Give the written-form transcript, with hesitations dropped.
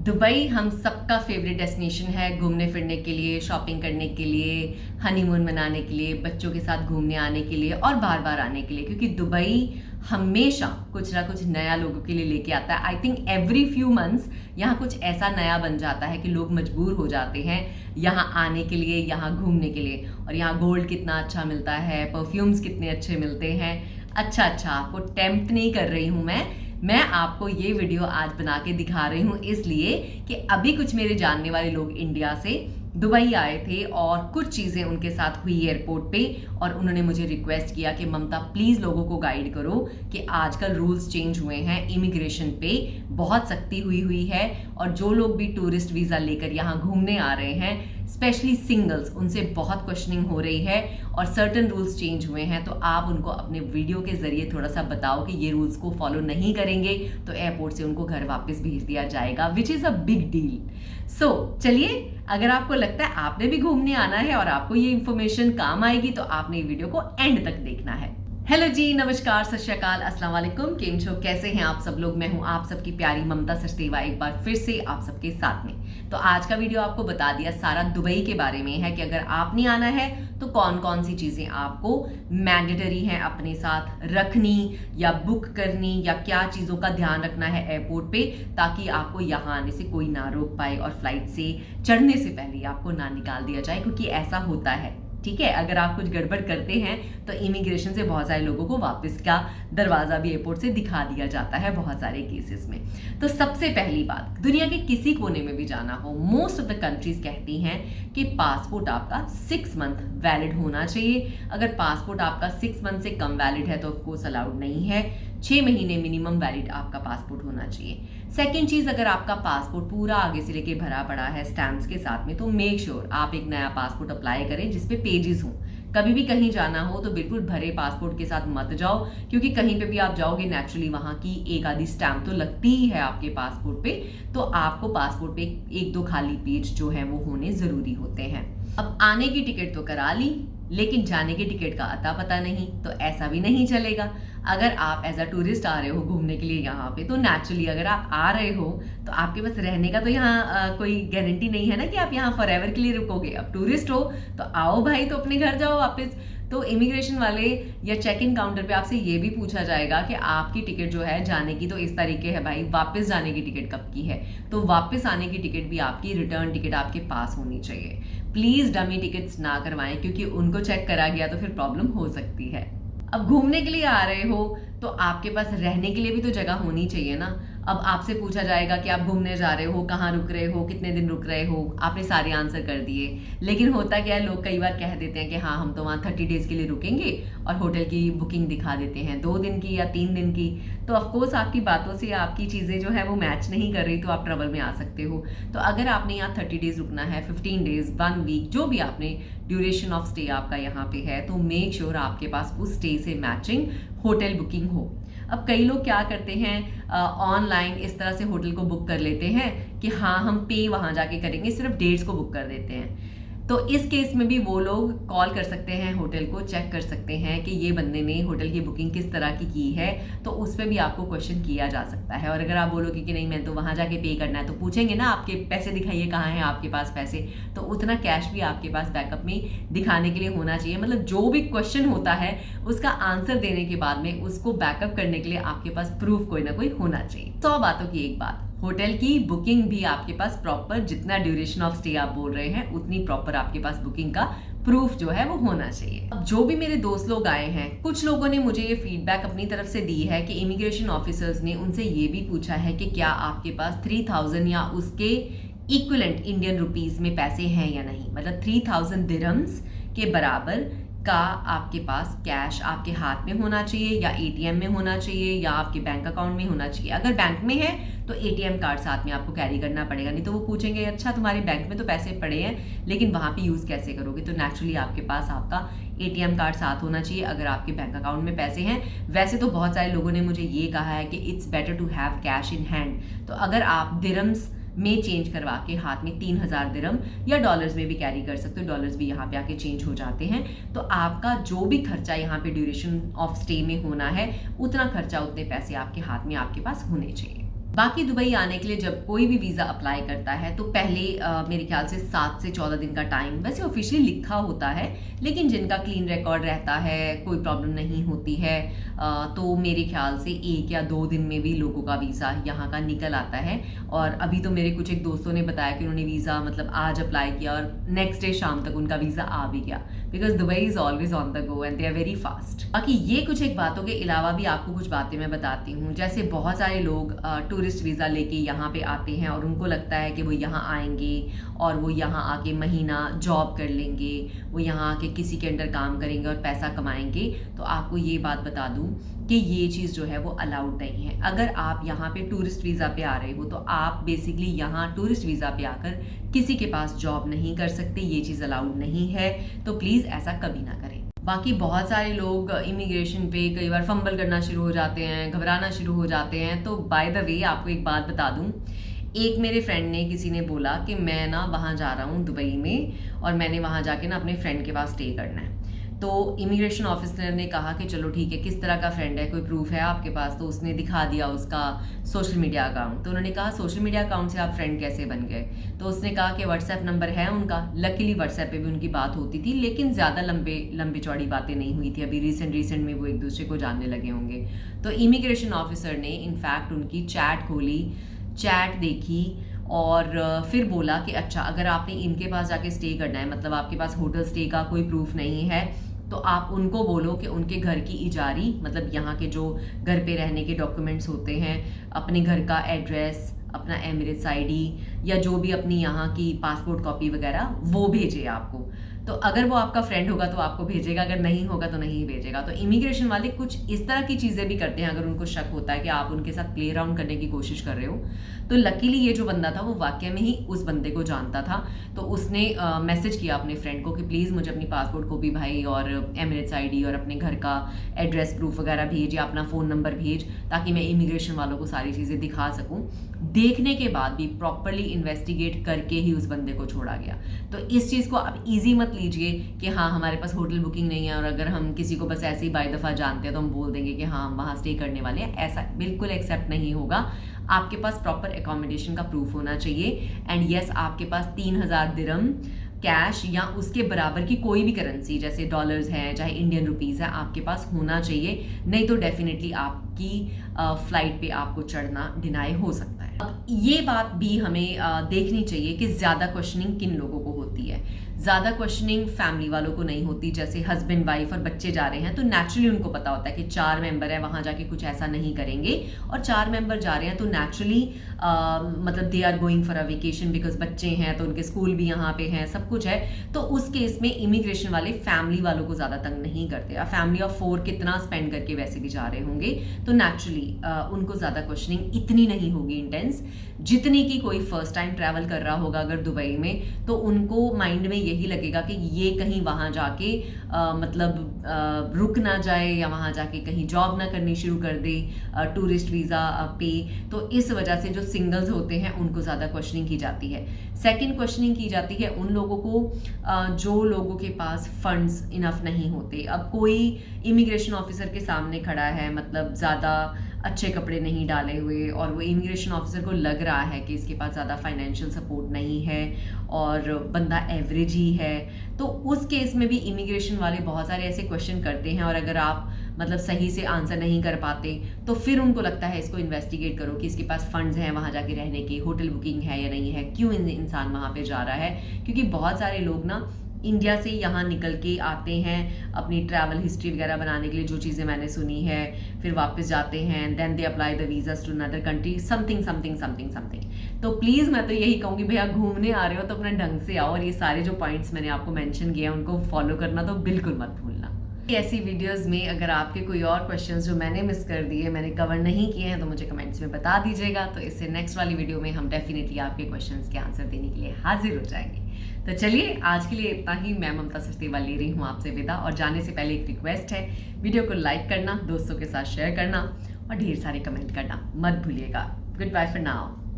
Dubai हम सबका favourite destination है घूमने फिरने के लिए, शॉपिंग करने के लिए, हनीमून मनाने के लिए, बच्चों के साथ घूमने आने के लिए और बार बार आने के लिए, क्योंकि दुबई हमेशा कुछ ना कुछ नया लोगों के लिए लेके आता है। I think every few months यहाँ कुछ ऐसा नया बन जाता है कि लोग मजबूर हो जाते हैं यहाँ आने के लिए, यहाँ घूमने के लिए। और यहाँ गोल्ड कितना अच्छा मिलता है, परफ्यूम्स कितने अच्छे मिलते हैं। अच्छा, आपको टेम्प्ट नहीं कर रही हूँ मैं आपको ये वीडियो आज बना के दिखा रही हूँ इसलिए कि अभी कुछ मेरे जानने वाले लोग इंडिया से दुबई आए थे और कुछ चीज़ें उनके साथ हुई एयरपोर्ट पे, और उन्होंने मुझे रिक्वेस्ट किया कि ममता प्लीज़ लोगों को गाइड करो कि आजकल रूल्स चेंज हुए हैं, इमिग्रेशन पे बहुत सख्ती हुई है, और जो लोग भी टूरिस्ट वीज़ा लेकर यहाँ घूमने आ रहे हैं, स्पेशली सिंगल्स, उनसे बहुत क्वेश्चनिंग हो रही है और सर्टन रूल्स चेंज हुए हैं। तो आप उनको अपने वीडियो के जरिए थोड़ा सा बताओ कि ये रूल्स को फॉलो नहीं करेंगे तो एयरपोर्ट से उनको घर वापस भेज दिया जाएगा, which is a big deal. So चलिए, अगर आपको लगता है आपने भी घूमने आना है और आपको ये इन्फॉर्मेशन काम आएगी तो आपने वीडियो को एंड तक देखना है। हेलो जी, नमस्कार, सत श्री अकाल, अस्सलाम वालेकुम, केम छो, कैसे हैं आप सब लोग। मैं हूं आप सबकी प्यारी ममता सचदेवा, एक बार फिर से आप सबके साथ में। तो आज का वीडियो आपको बता दिया सारा दुबई के बारे में है कि अगर आपने आना है तो कौन कौन सी चीजें आपको मैंडेटरी हैं अपने साथ रखनी या बुक करनी, या क्या चीजों का ध्यान रखना है एयरपोर्ट पे, ताकि आपको यहाँ आने से कोई ना रोक पाए और फ्लाइट से चढ़ने से पहले आपको ना निकाल दिया जाए, क्योंकि ऐसा होता है। ठीक है, अगर आप कुछ गड़बड़ करते हैं तो इमिग्रेशन से बहुत सारे लोगों को वापस का दरवाजा भी एयरपोर्ट से दिखा दिया जाता है बहुत सारे केसेस में। तो सबसे पहली बात, दुनिया के किसी कोने में भी जाना हो, मोस्ट ऑफ द कंट्रीज कहती हैं कि पासपोर्ट आपका 6 मंथ वैलिड होना चाहिए। अगर पासपोर्ट आपका 6 मंथ से कम वैलिड है तो ऑफकोर्स अलाउड नहीं है। 6 महीने मिनिमम वैलिड आपका पासपोर्ट होना चाहिए। सेकेंड चीज, अगर आपका पासपोर्ट पूरा आगे से लेके भरा पड़ा है स्टैम्प्स के साथ में, तो मेक श्योर आप एक नया पासपोर्ट अप्लाई करें जिसपे पेजेस हों। कभी भी कहीं जाना हो तो बिल्कुल भरे पासपोर्ट के साथ मत जाओ, क्योंकि कहीं पे भी आप जाओगे नेचुरली वहां की एक आधी स्टैम्प तो लगती ही है आपके पासपोर्ट पे, तो आपको पासपोर्ट पे एक दो खाली पेज जो है वो होने जरूरी होते हैं। अब आने की टिकट तो करा ली, लेकिन जाने की टिकट का अता पता नहीं, तो ऐसा भी नहीं चलेगा। अगर आप एज अ टूरिस्ट आ रहे हो घूमने के लिए यहाँ पे, तो नेचुरली अगर आप आ रहे हो तो आपके पास रहने का तो यहाँ कोई गारंटी नहीं है ना कि आप यहाँ फॉर एवर के लिए रुकोगे। अब टूरिस्ट हो तो आओ भाई, तो अपने घर जाओ वापस। तो इमिग्रेशन वाले या चेक इन काउंटर पे आपसे ये भी पूछा जाएगा कि आपकी टिकट जो है जाने की तो इस तरीके है भाई, वापस जाने की टिकट कब की है। तो वापस आने की टिकट भी आपकी, रिटर्न टिकट आपके पास होनी चाहिए। प्लीज डमी टिकट्स ना करवाएं, क्योंकि उनको चेक करा गया तो फिर प्रॉब्लम हो सकती है। अब घूमने के लिए आ रहे हो तो आपके पास रहने के लिए भी तो जगह होनी चाहिए ना। अब आपसे पूछा जाएगा कि आप घूमने जा रहे हो, कहाँ रुक रहे हो, कितने दिन रुक रहे हो, आपने सारे आंसर कर दिए। लेकिन होता क्या है, लोग कई बार कह देते हैं कि हाँ हम तो वहाँ 30 डेज के लिए रुकेंगे, और होटल की बुकिंग दिखा देते हैं 2 दिन की या 3 दिन की। तो ऑफकोर्स आपकी बातों से आपकी चीज़ें जो है वो मैच नहीं कर रही, तो आप ट्रबल में आ सकते हो। तो अगर आपने यहाँ 30 डेज रुकना है, 15 डेज, 1 वीक, जो भी आपने ड्यूरेशन ऑफ स्टे आपका यहाँ पे है, तो मेक श्योर आपके पास उस स्टे से मैचिंग होटल बुकिंग हो। अब कई लोग क्या करते हैं, ऑनलाइन इस तरह से होटल को बुक कर लेते हैं कि हाँ हम पे वहाँ जाके करेंगे, सिर्फ डेट्स को बुक कर देते हैं। तो इस केस में भी वो लोग कॉल कर सकते हैं होटल को, चेक कर सकते हैं कि ये बंदे ने होटल की बुकिंग किस तरह की है, तो उस पर भी आपको क्वेश्चन किया जा सकता है। और अगर आप बोलोगे कि नहीं मैं तो वहाँ जाके पे करना है, तो पूछेंगे ना आपके पैसे दिखाइए, कहाँ है आपके पास पैसे, तो उतना कैश भी आपके पास बैकअप में दिखाने के लिए होना चाहिए। मतलब जो भी क्वेश्चन होता है उसका आंसर देने के बाद में उसको बैकअप करने के लिए आपके पास प्रूफ कोई ना कोई होना चाहिए। 100 बातों की एक बात, होटल की बुकिंग भी आपके पास प्रॉपर, जितना ड्यूरेशन ऑफ स्टे आप बोल रहे हैं उतनी प्रॉपर आपके पास बुकिंग का प्रूफ जो है वो होना चाहिए। अब जो भी मेरे दोस्त लोग आए हैं, कुछ लोगों ने मुझे ये फीडबैक अपनी तरफ से दी है कि इमिग्रेशन ऑफिसर्स ने उनसे ये भी पूछा है कि क्या आपके पास 3000 या उसके इक्विवेलेंट इंडियन रुपीस में पैसे हैं या नहीं। मतलब 3000 दिरहम्स के बराबर का आपके पास कैश आपके हाथ में होना चाहिए, या एटीएम में होना चाहिए, या आपके बैंक अकाउंट में होना चाहिए। अगर बैंक में है तो एटीएम कार्ड साथ में आपको कैरी करना पड़ेगा, नहीं तो वो पूछेंगे अच्छा तुम्हारे बैंक में तो पैसे पड़े हैं लेकिन वहाँ पे यूज़ कैसे करोगे। तो नेचुरली आपके पास आपका एटीएम कार्ड साथ होना चाहिए अगर आपके बैंक अकाउंट में पैसे हैं। वैसे तो बहुत सारे लोगों ने मुझे ये कहा है कि it's better to have cash in hand. तो अगर आप दिरहम्स में चेंज करवा के हाथ में 3000 दिरहम, या डॉलर्स में भी कैरी कर सकते हो, डॉलर्स भी यहाँ पे आके चेंज हो जाते हैं, तो आपका जो भी खर्चा यहाँ पे ड्यूरेशन ऑफ स्टे में होना है उतना खर्चा, उतने पैसे आपके हाथ में आपके पास होने चाहिए। बाकी दुबई आने के लिए जब कोई भी वीज़ा अप्लाई करता है तो पहले मेरे ख्याल से 7 से 14 दिन का टाइम वैसे ऑफिशियली लिखा होता है, लेकिन जिनका क्लीन रिकॉर्ड रहता है, कोई प्रॉब्लम नहीं होती है, तो मेरे ख्याल से 1 या 2 दिन में भी लोगों का वीज़ा यहाँ का निकल आता है। और अभी तो मेरे कुछ एक दोस्तों ने बताया कि उन्होंने वीज़ा मतलब आज अप्लाई किया और नेक्स्ट डे शाम तक उनका वीज़ा आ भी गया, because Dubai is always on the go and they are very fast. बाकी ये कुछ एक बातों के अलावा भी आपको कुछ बातें मैं बताती हूँ। जैसे बहुत सारे लोग टूरिस्ट वीज़ा लेके यहाँ पे आते हैं और उनको लगता है कि वो यहाँ आएंगे और वो यहाँ आके महीना जॉब कर लेंगे, वो यहाँ आके किसी के अंडर काम करेंगे और पैसा कमाएंगे। तो आपको ये बात बता दूँ कि ये चीज़ जो है वो अलाउड नहीं है। अगर आप यहाँ पे टूरिस्ट वीज़ा पे आ रहे हो तो आप बेसिकली यहाँ टूरिस्ट वीज़ा पे आकर किसी के पास जॉब नहीं कर सकते, ये चीज़ अलाउड नहीं है। तो प्लीज़ ऐसा कभी ना करें। बाकी बहुत सारे लोग इमिग्रेशन पे कई बार फंबल करना शुरू हो जाते हैं, घबराना शुरू हो जाते हैं। तो बाय द वे आपको एक बात बता दूं, एक मेरे फ्रेंड ने किसी ने बोला कि मैं ना वहाँ जा रहा हूँ दुबई में और मैंने वहाँ जाके ना अपने फ्रेंड के पास स्टे करना है। तो इमिग्रेशन ऑफिसर ने कहा कि चलो ठीक है, किस तरह का फ्रेंड है, कोई प्रूफ है आपके पास? तो उसने दिखा दिया उसका सोशल मीडिया अकाउंट। तो उन्होंने कहा सोशल मीडिया अकाउंट से आप फ्रेंड कैसे बन गए? तो उसने कहा कि व्हाट्सएप नंबर है उनका। लकीली व्हाट्सएप पे भी उनकी बात होती थी, लेकिन ज़्यादा लंबी चौड़ी बातें नहीं हुई थी। अभी रिसेंट में वो एक दूसरे को जानने लगे होंगे। तो इमिग्रेशन ऑफिसर ने इनफैक्ट उनकी चैट खोली, चैट देखी और फिर बोला कि अच्छा, अगर आपने इनके पास जाके स्टे करना है, मतलब आपके पास होटल स्टे का कोई प्रूफ नहीं है, तो आप उनको बोलो कि उनके घर की इजारी, मतलब यहाँ के जो घर पे रहने के डॉक्यूमेंट्स होते हैं, अपने घर का एड्रेस, अपना एमिरेट्स आईडी या जो भी अपनी यहाँ की पासपोर्ट कॉपी वगैरह, वो भेजे आपको। तो अगर वो आपका फ्रेंड होगा तो आपको भेजेगा, अगर नहीं होगा तो नहीं भेजेगा। तो इमिग्रेशन वाले कुछ इस तरह की चीज़ें भी करते हैं अगर उनको शक होता है कि आप उनके साथ प्ले अराउंड करने की कोशिश कर रहे हो। तो लकीली ये जो बंदा था वो वाकई में ही उस बंदे को जानता था। तो उसने मैसेज किया अपने फ्रेंड को कि प्लीज़ मुझे अपनी पासपोर्ट कॉपी भाई और एमिरेट्स आईडी और अपने घर का एड्रेस प्रूफ वगैरह भेज या अपना फ़ोन नंबर भेज, ताकि मैं इमिग्रेशन वालों को सारी चीज़ें दिखा सकूँ। देखने के बाद भी प्रॉपरली इन्वेस्टिगेट करके ही उस बंदे को छोड़ा गया। तो इस चीज़ को आप ईजी मत लीजिए कि हाँ हमारे पास होटल बुकिंग नहीं है और अगर हम किसी को बस ऐसे ही बाई दफ़ा जानते हैं तो हम बोल देंगे कि हाँ हम वहाँ स्टे करने वाले हैं। ऐसा बिल्कुल एक्सेप्ट नहीं होगा। आपके पास प्रॉपर एकोमोडेशन का प्रूफ होना चाहिए एंड यस, आपके पास 3000 दिरहम कैश या उसके बराबर की कोई भी करेंसी, जैसे डॉलर्स हैं चाहे इंडियन रुपीज़ है, आपके पास होना चाहिए। नहीं तो डेफिनेटली आपकी फ्लाइट पे आपको चढ़ना डिनाई हो सकता है। अब ये बात भी हमें देखनी चाहिए कि ज़्यादा क्वेश्चनिंग किन लोगों को होती है। ज़्यादा क्वेश्चनिंग फैमिली वालों को नहीं होती। जैसे हस्बैंड वाइफ और बच्चे जा रहे हैं तो नेचुरली उनको पता होता है कि 4 मेंबर है, वहाँ जाके कुछ ऐसा नहीं करेंगे, और 4 मेंबर जा रहे हैं तो नेचुरली मतलब they are going for a vacation, because बच्चे हैं तो उनके स्कूल भी यहाँ पे हैं, सब कुछ है। तो उस केस में इमिग्रेशन वाले फैमिली वालों को ज़्यादा तंग नहीं करते। अब फैमिली ऑफ 4 कितना स्पेंड करके वैसे भी जा रहे होंगे, तो नेचुरली उनको ज़्यादा क्वेश्चनिंग इतनी नहीं होगी इंटेंस, जितनी कि कोई फर्स्ट टाइम ट्रैवल कर रहा होगा अगर दुबई में, तो उनको माइंड में यही लगेगा कि ये कहीं वहाँ जाके मतलब रुक ना जाए या वहाँ जाके कहीं जॉब ना करनी शुरू कर दे टूरिस्ट वीज़ा पे। तो इस वजह से जो सिंगल्स होते हैं उनको ज़्यादा क्वेश्चनिंग की जाती है। सेकंड क्वेश्चनिंग की जाती है उन लोगों को जो लोगों के पास फंड्स इनफ नहीं होते। अब कोई इमिग्रेशन ऑफिसर के सामने खड़ा है, मतलब ज़्यादा अच्छे कपड़े नहीं डाले हुए, और वो इमिग्रेशन ऑफिसर को लग रहा है कि इसके पास ज़्यादा फाइनेंशियल सपोर्ट नहीं है और बंदा एवरेज ही है, तो उस केस में भी इमिग्रेशन वाले बहुत सारे ऐसे क्वेश्चन करते हैं। और अगर आप मतलब सही से आंसर नहीं कर पाते तो फिर उनको लगता है इसको इन्वेस्टिगेट करो कि इसके पास फंड्स हैं वहाँ जाके रहने के, होटल बुकिंग है या नहीं है, क्यों इंसान वहाँ पे जा रहा है। क्योंकि बहुत सारे लोग ना इंडिया से यहाँ निकल के आते हैं अपनी ट्रैवल हिस्ट्री वगैरह बनाने के लिए, जो चीज़ें मैंने सुनी है, फिर वापस जाते हैं, then they apply the visas to another country, something. तो प्लीज़ मैं तो यही कहूँगी, भैया घूमने आ रहे हो तो अपना ढंग से आओ, और ये सारे जो पॉइंट्स मैंने आपको मेंशन किए हैं उनको फॉलो करना तो बिल्कुल मत भूलना। ऐसी वीडियोस में अगर आपके कोई और क्वेश्चंस जो मैंने मिस कर दिए, मैंने कवर नहीं किए हैं, तो मुझे कमेंट्स में बता दीजिएगा। तो इससे नेक्स्ट वाली वीडियो में हम डेफिनेटली आपके क्वेश्चंस के आंसर देने के लिए हाजिर हो जाएंगे। तो चलिए आज के लिए इतना ही। मैं ममता सचदेवा ले रही हूँ आपसे विदा, और जाने से पहले एक रिक्वेस्ट है, वीडियो को लाइक करना, दोस्तों के साथ शेयर करना और ढेर सारे कमेंट करना मत भूलिएगा। Goodbye for now.